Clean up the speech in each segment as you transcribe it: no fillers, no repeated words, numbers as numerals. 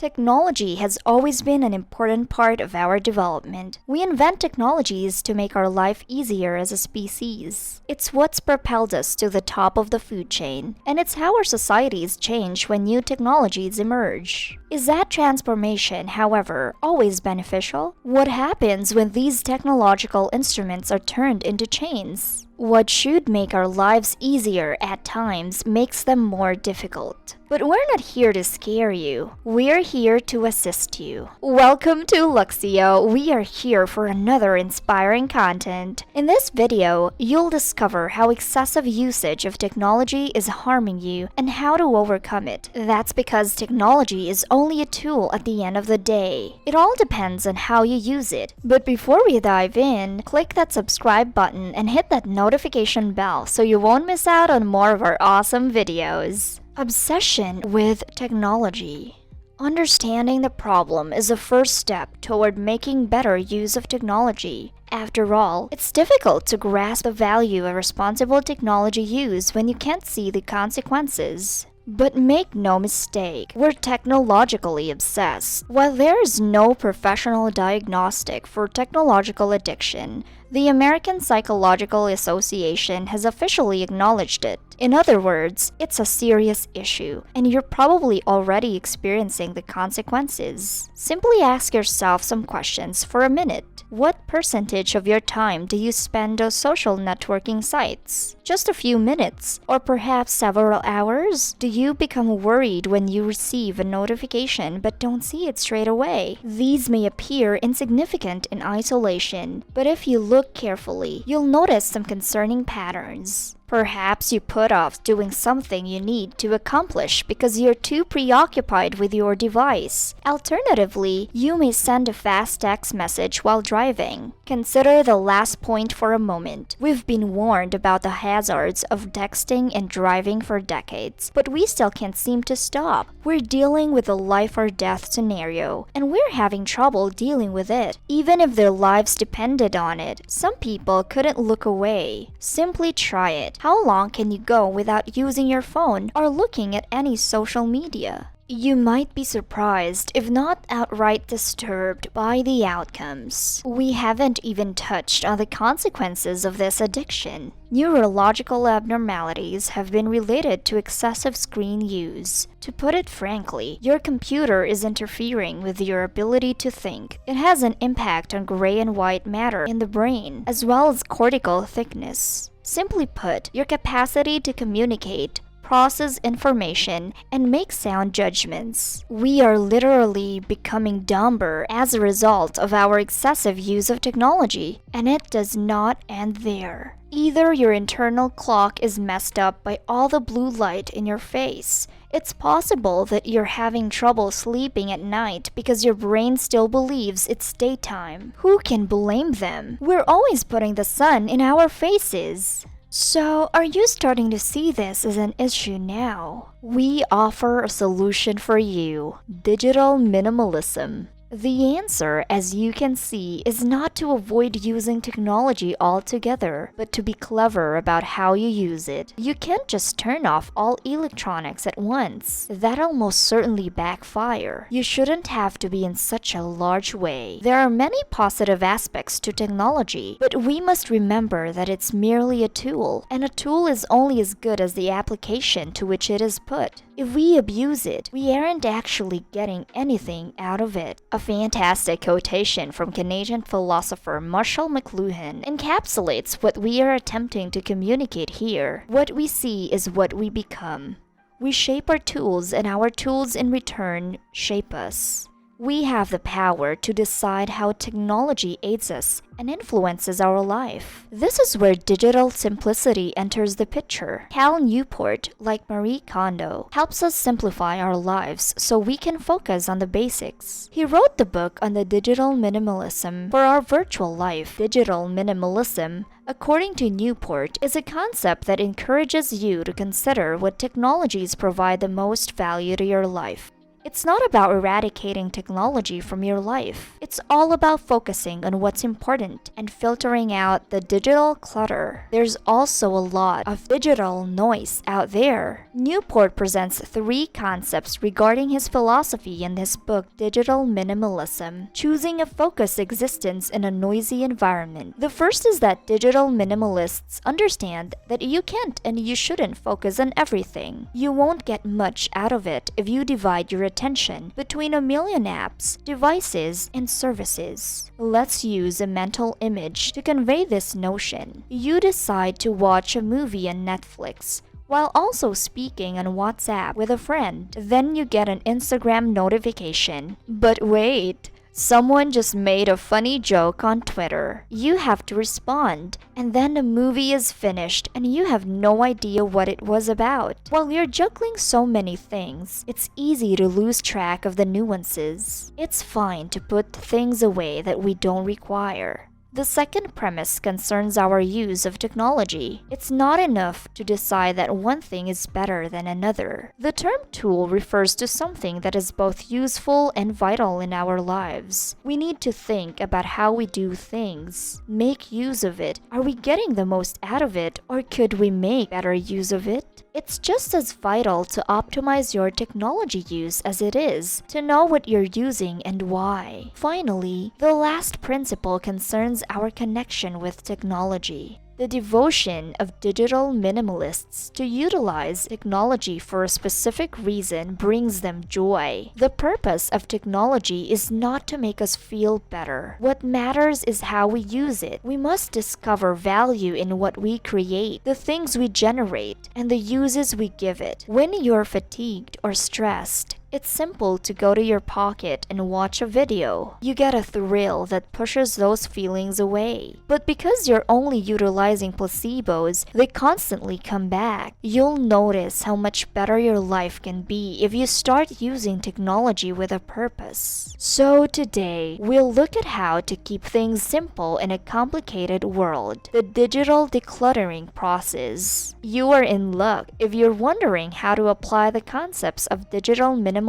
Technology has always been an important part of our development. We invent technologies to make our life easier as a species. It's what's propelled us to the top of the food chain, and it's how our societies change when new technologies emerge. Is that transformation, however, always beneficial? What happens when these technological instruments are turned into chains? What should make our lives easier at times makes them more difficult. But we're not here to scare you. We're here to assist you. Welcome to Luxsio. We are here for another inspiring content. In this video, you'll discover how excessive usage of technology is harming you and how to overcome it. That's because technology is only a tool at the end of the day. It all depends on how you use it. But before we dive in, click that subscribe button and hit that notification bell so you won't miss out on more of our awesome videos. Obsession with technology. Understanding the problem is the first step toward making better use of technology. After all, it's difficult to grasp the value of responsible technology use when you can't see the consequences. But make no mistake, we're technologically obsessed. While there is no professional diagnostic for technological addiction, the American Psychological Association has officially acknowledged it. In other words, it's a serious issue, and you're probably already experiencing the consequences. Simply ask yourself some questions for a minute. What percentage of your time do you spend on social networking sites? Just a few minutes, or perhaps several hours? Do you become worried when you receive a notification but don't see it straight away? These may appear insignificant in isolation, but if you look carefully, you'll notice some concerning patterns. Perhaps you put off doing something you need to accomplish because you're too preoccupied with your device. Alternatively, you may send a fast text message while driving. Consider the last point for a moment. We've been warned about the hazards of texting and driving for decades, but we still can't seem to stop. We're dealing with a life or death scenario, and we're having trouble dealing with it. Even if their lives depended on it, some people couldn't look away. Simply try it. How long can you go without using your phone or looking at any social media? You might be surprised, if not outright disturbed, by the outcomes. We haven't even touched on the consequences of this addiction. Neurological abnormalities have been related to excessive screen use. To put it frankly, your computer is interfering with your ability to think. It has an impact on gray and white matter in the brain, as well as cortical thickness. Simply put, your capacity to communicate, process information, and make sound judgments. We are literally becoming dumber as a result of our excessive use of technology, and it does not end there. Either your internal clock is messed up by all the blue light in your face. It's possible that you're having trouble sleeping at night because your brain still believes it's daytime. Who can blame them? We're always putting the sun in our faces. So, are you starting to see this as an issue now? We offer a solution for you: digital minimalism. The answer, as you can see, is not to avoid using technology altogether, but to be clever about how you use it. You can't just turn off all electronics at once. That'll most certainly backfire. You shouldn't have to be in such a large way. There are many positive aspects to technology, but we must remember that it's merely a tool, and a tool is only as good as the application to which it is put. If we abuse it, we aren't actually getting anything out of it. A fantastic quotation from Canadian philosopher Marshall McLuhan encapsulates what we are attempting to communicate here. What we see is what we become. We shape our tools, and our tools in return shape us. We have the power to decide how technology aids us and influences our life. This is where digital simplicity enters the picture. Cal Newport, like Marie Kondo, helps us simplify our lives so we can focus on the basics. He wrote the book on the digital minimalism for our virtual life. Digital minimalism, according to Newport, is a concept that encourages you to consider what technologies provide the most value to your life. It's not about eradicating technology from your life. It's all about focusing on what's important and filtering out the digital clutter. There's also a lot of digital noise out there. Newport presents 3 concepts regarding his philosophy in his book Digital Minimalism, choosing a focused existence in a noisy environment. The first is that digital minimalists understand that you can't and you shouldn't focus on everything. You won't get much out of it if you divide your attention between a million apps, devices, and services. Let's use a mental image to convey this notion. You decide to watch a movie on Netflix while also speaking on WhatsApp with a friend. Then you get an Instagram notification. But wait! Someone just made a funny joke on Twitter. You have to respond, and then the movie is finished and you have no idea what it was about. While you're juggling so many things, it's easy to lose track of the nuances. It's fine to put things away that we don't require. The second premise concerns our use of technology. It's not enough to decide that one thing is better than another. The term tool refers to something that is both useful and vital in our lives. We need to think about how we do things, make use of it. Are we getting the most out of it, or could we make better use of it? It's just as vital to optimize your technology use as it is to know what you're using and why. Finally, the last principle concerns our connection with technology. The devotion of digital minimalists to utilize technology for a specific reason brings them joy. The purpose of technology is not to make us feel better. What matters is how we use it. We must discover value in what we create, the things we generate, and the uses we give it. When you're fatigued or stressed, it's simple to go to your pocket and watch a video. You get a thrill that pushes those feelings away. But because you're only utilizing placebos, they constantly come back. You'll notice how much better your life can be if you start using technology with a purpose. So today, we'll look at how to keep things simple in a complicated world. The digital decluttering process. You are in luck if you're wondering how to apply the concepts of digital minimalism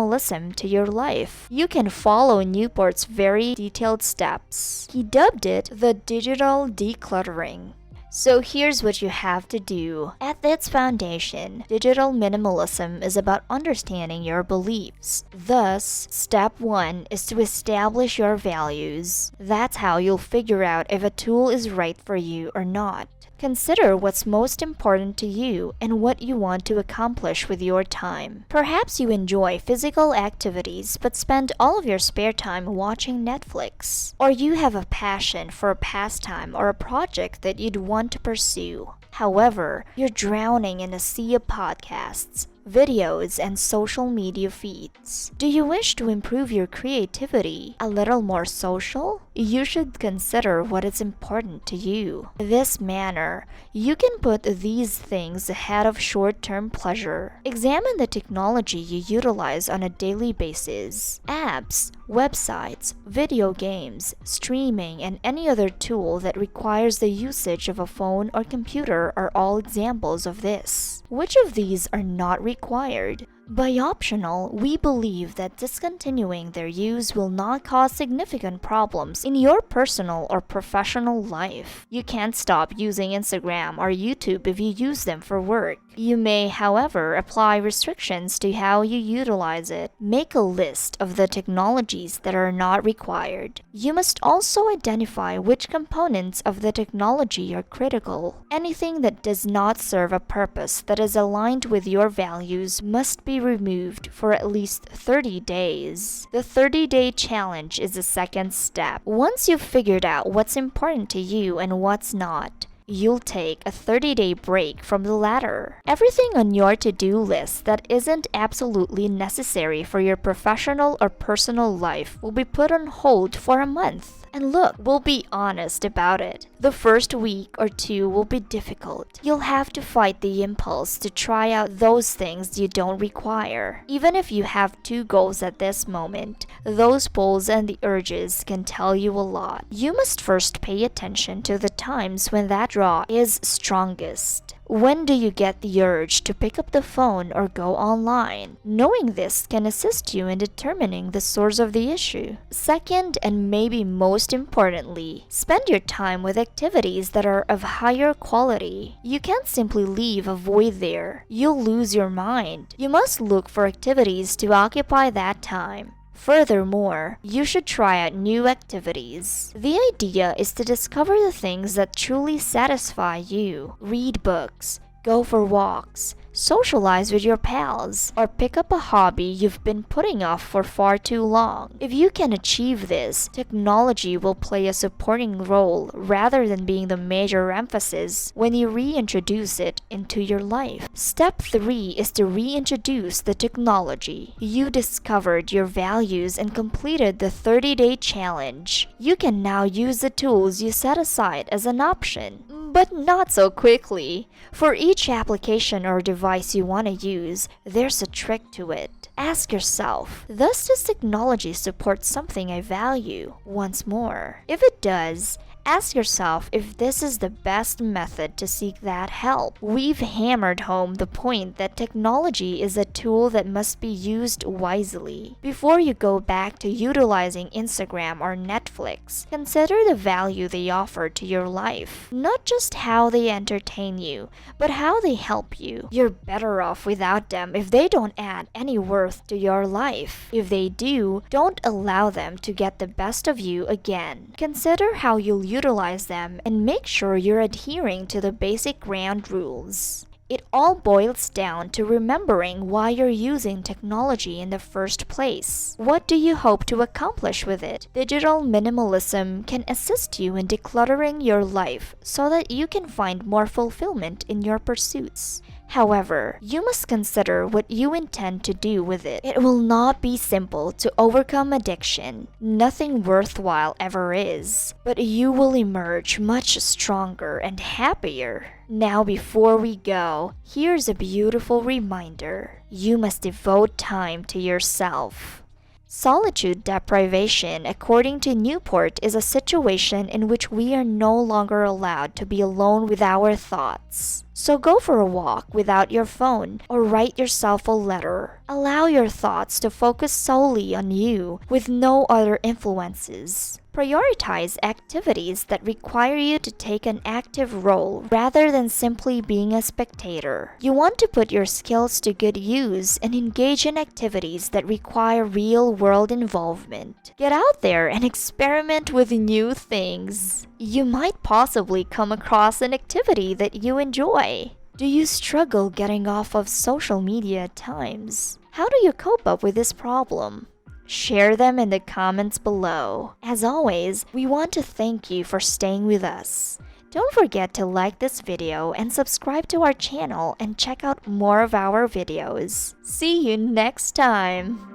to your life. You can follow Newport's very detailed steps. He dubbed it the digital decluttering. So here's what you have to do. At its foundation, digital minimalism is about understanding your beliefs. Thus, step 1 is to establish your values. That's how you'll figure out if a tool is right for you or not. Consider what's most important to you and what you want to accomplish with your time. Perhaps you enjoy physical activities but spend all of your spare time watching Netflix. Or you have a passion for a pastime or a project that you'd want to pursue. However, you're drowning in a sea of podcasts, videos, and social media feeds. Do you wish to improve your creativity a little more social? You should consider what is important to you. This manner, you can put these things ahead of short-term pleasure. Examine the technology you utilize on a daily basis. Apps, websites, video games, streaming, and any other tool that requires the usage of a phone or computer are all examples of this. Which of these are not required? By optional, we believe that discontinuing their use will not cause significant problems in your personal or professional life. You can't stop using Instagram or YouTube if you use them for work. You may, however, apply restrictions to how you utilize it. Make a list of the technologies that are not required. You must also identify which components of the technology are critical. Anything that does not serve a purpose that is aligned with your values must be removed for at least 30 days. The 30-day challenge is the second step. Once you've figured out what's important to you and what's not, you'll take a 30-day break from the latter. Everything on your to-do list that isn't absolutely necessary for your professional or personal life will be put on hold for a month. And look, we'll be honest about it. The first week or two will be difficult. You'll have to fight the impulse to try out those things you don't require. Even if you have 2 goals at this moment, those pulls and the urges can tell you a lot. You must first pay attention to the times when that draw is strongest. When do you get the urge to pick up the phone or go online? Knowing this can assist you in determining the source of the issue. Second, and maybe most importantly, spend your time with activities that are of higher quality. You can't simply leave a void there. You'll lose your mind. You must look for activities to occupy that time. Furthermore, you should try out new activities. The idea is to discover the things that truly satisfy you. Read books, go for walks, socialize with your pals, or pick up a hobby you've been putting off for far too long. If you can achieve this, technology will play a supporting role rather than being the major emphasis when you reintroduce it into your life. Step 3 is to reintroduce the technology. You discovered your values and completed the 30-day challenge. You can now use the tools you set aside as an option. But not so quickly. For each application or device you want to use, there's a trick to it. Ask yourself, does this technology support something I value? Once more, if it does, ask yourself if this is the best method to seek that help. We've hammered home the point that technology is a tool that must be used wisely. Before you go back to utilizing Instagram or Netflix, consider the value they offer to your life. Not just how they entertain you, but how they help you. You're better off without them if they don't add any worth to your life. If they do, don't allow them to get the best of you again. Consider how you'll utilize them and make sure you're adhering to the basic ground rules. It all boils down to remembering why you're using technology in the first place. What do you hope to accomplish with it? Digital minimalism can assist you in decluttering your life so that you can find more fulfillment in your pursuits. However, you must consider what you intend to do with it. It will not be simple to overcome addiction. Nothing worthwhile ever is. But you will emerge much stronger and happier. Now, before we go, here's a beautiful reminder. You must devote time to yourself. Solitude deprivation, according to Newport, is a situation in which we are no longer allowed to be alone with our thoughts. So go for a walk without your phone or write yourself a letter. Allow your thoughts to focus solely on you with no other influences. Prioritize activities that require you to take an active role rather than simply being a spectator. You want to put your skills to good use and engage in activities that require real-world involvement. Get out there and experiment with new things. You might possibly come across an activity that you enjoy. Do you struggle getting off of social media at times? How do you cope up with this problem? Share them in the comments below. As always, we want to thank you for staying with us. Don't forget to like this video and subscribe to our channel and check out more of our videos. See you next time!